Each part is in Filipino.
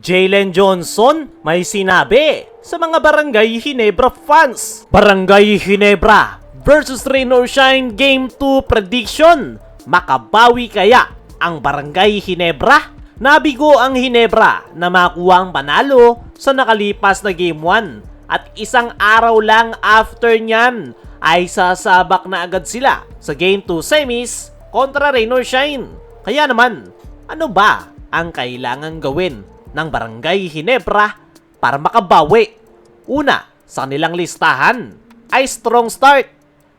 Jalen Johnson may sinabi sa mga Barangay Ginebra fans. Barangay Ginebra versus Rain or Shine Game 2 prediction. Makabawi kaya ang Barangay Ginebra? Nabigo ang Ginebra na makuha ang panalo sa nakalipas na Game 1 at isang araw lang after nyan ay sasabak na agad sila sa Game 2 semis kontra Rain or Shine. Kaya naman, ano ba ang kailangan gawin ng Barangay Ginebra para makabawi? Una, sa kanilang listahan ay strong start.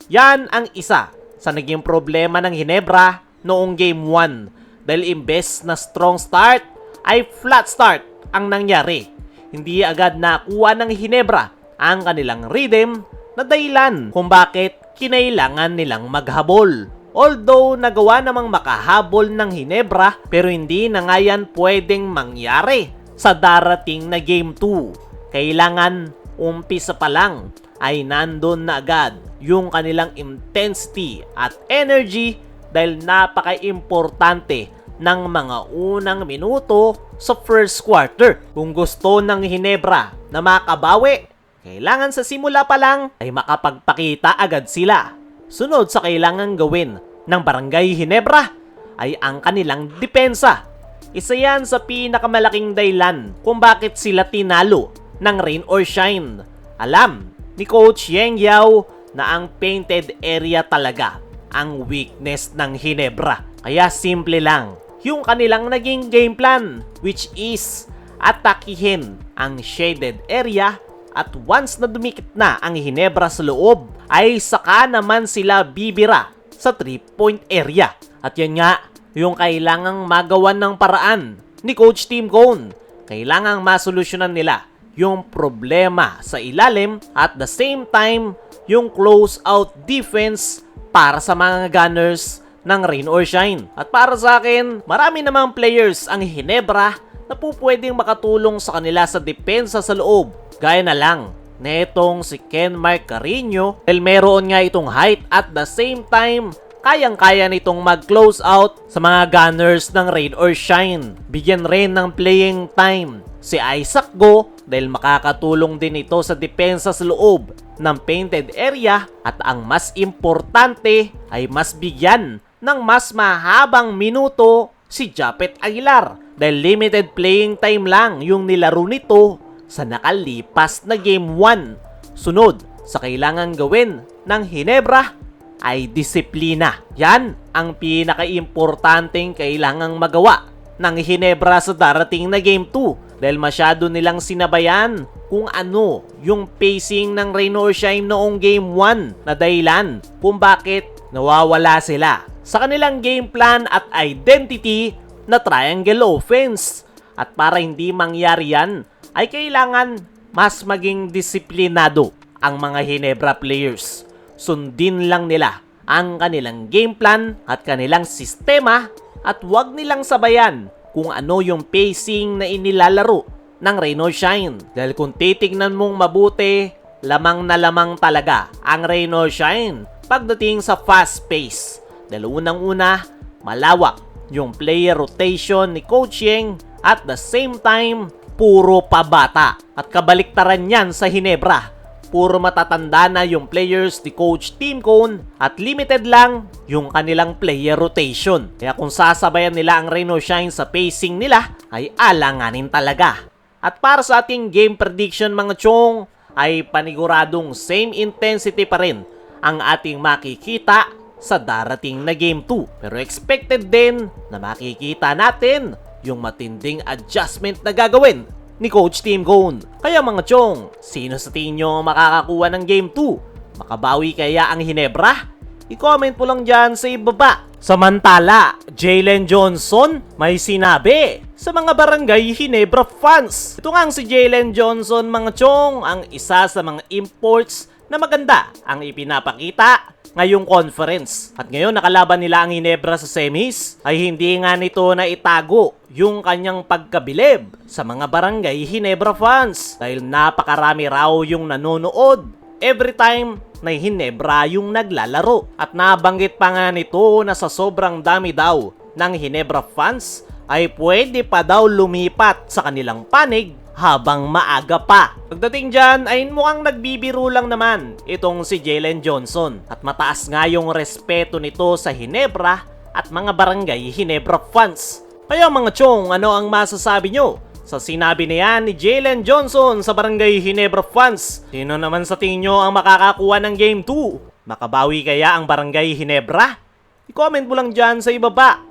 Yan ang isa sa naging problema ng Ginebra noong Game 1 dahil imbes na strong start ay flat start ang nangyari. Hindi agad nakuha ng Ginebra ang kanilang rhythm na dahilan kung bakit kinailangan nilang maghabol. Although nagawa namang makahabol ng Ginebra pero hindi na nga yan pwedeng mangyari sa darating na Game 2. Kailangan umpisa pa lang ay nandun na agad yung kanilang intensity at energy dahil napaka-importante ng mga unang minuto sa first quarter. Kung gusto ng Ginebra na makabawi, kailangan sa simula pa lang ay makapagpakita agad sila. Sunod sa kailangan gawin ng Barangay Ginebra ay ang kanilang depensa. Isa yan sa pinakamalaking dahilan kung bakit sila tinalo ng Rain or Shine. Alam ni Coach Yeng Yao na ang painted area talaga ang weakness ng Ginebra. Kaya simple lang yung kanilang naging game plan, which is atakihin ang shaded area. At once na dumikit na ang Ginebra sa loob, ay saka naman sila bibira sa 3-point area. At yan nga, yung kailangang magawan ng paraan ni Coach Tim Cone. Kailangang masolusyonan nila yung problema sa ilalim at the same time, yung close-out defense para sa mga Gunners ng Rain or Shine. At para sa akin, marami namang players ang Ginebra na po pwedeng makatulong sa kanila sa depensa sa loob. Gaya na lang netong si Kenmark Carino dahil meron nga itong height at the same time kayang-kaya nitong mag-close out sa mga Gunners ng Rain or Shine. Bigyan rin ng playing time si Isaac Go dahil makakatulong din ito sa depensa sa loob ng painted area at ang mas importante ay mas bigyan ng mas mahabang minuto si Japet Aguilar dahil limited playing time lang yung nilaro nito sa nakalipas na Game 1. Sunod sa kailangan gawin ng Ginebra ay disiplina. Yan ang pinaka-importanteng kailangang magawa ng Ginebra sa darating na Game 2 dahil masyado nilang sinabayan kung ano yung pacing ng Rain or Shine noong Game 1 na dahilan kung bakit nawawala sila sa kanilang game plan at identity na triangle offense. At para hindi mangyari yan, ay kailangan mas maging disiplinado ang mga Ginebra players. Sundin lang nila ang kanilang game plan at kanilang sistema at huwag nilang sabayan kung ano yung pacing na inilalaro ng Rain or Shine. Dahil kung titignan mong mabuti, lamang na lamang talaga ang Rain or Shine pagdating sa fast pace. Dahil unang-una, malawak yung player rotation ni Coach Yeng at the same time, puro pabata. At kabaliktaran yan sa Ginebra. Puro matatanda na yung players ni Coach Tim Cone at limited lang yung kanilang player rotation. Kaya kung sasabayan nila ang Rain or Shine sa pacing nila, ay alanganin talaga. At para sa ating game prediction mga chong, ay paniguradong same intensity pa rin ang ating makikita sa darating na Game 2. Pero expected din na makikita natin yung matinding adjustment na gagawin ni Coach Tim Cone. Kaya mga chong, sino sa tingin nyo makakakuha ng Game 2? Makabawi kaya ang Ginebra? I-comment mo lang dyan sa ibaba. Samantala, Jalen Johnson may sinabi sa mga Barangay Ginebra fans. Ito nga si Jalen Johnson mga chong, ang isa sa mga imports na maganda ang ipinapakita ngayong conference. At ngayon nakalaban nila ang Ginebra sa semis ay hindi nga nito na itago yung kanyang pagkabilib sa mga Barangay Ginebra fans dahil napakarami raw yung nanonood every time na Ginebra yung naglalaro. At nabanggit pa nga nito na sa sobrang dami daw ng Ginebra fans ay pwede pa daw lumipat sa kanilang panig habang maaga pa. Pagdating dyan ay mukhang nagbibiro lang naman itong si Jalen Johnson at mataas nga yung respeto nito sa Ginebra at mga barangay Ginebra fans. Kaya mga chong, ano ang masasabi nyo sa sinabi na yan ni Jalen Johnson sa barangay Ginebra fans? Sino naman sa tingin nyo ang makakakuha ng Game 2? Makabawi kaya ang barangay Ginebra? I-comment mo lang dyan sa ibaba.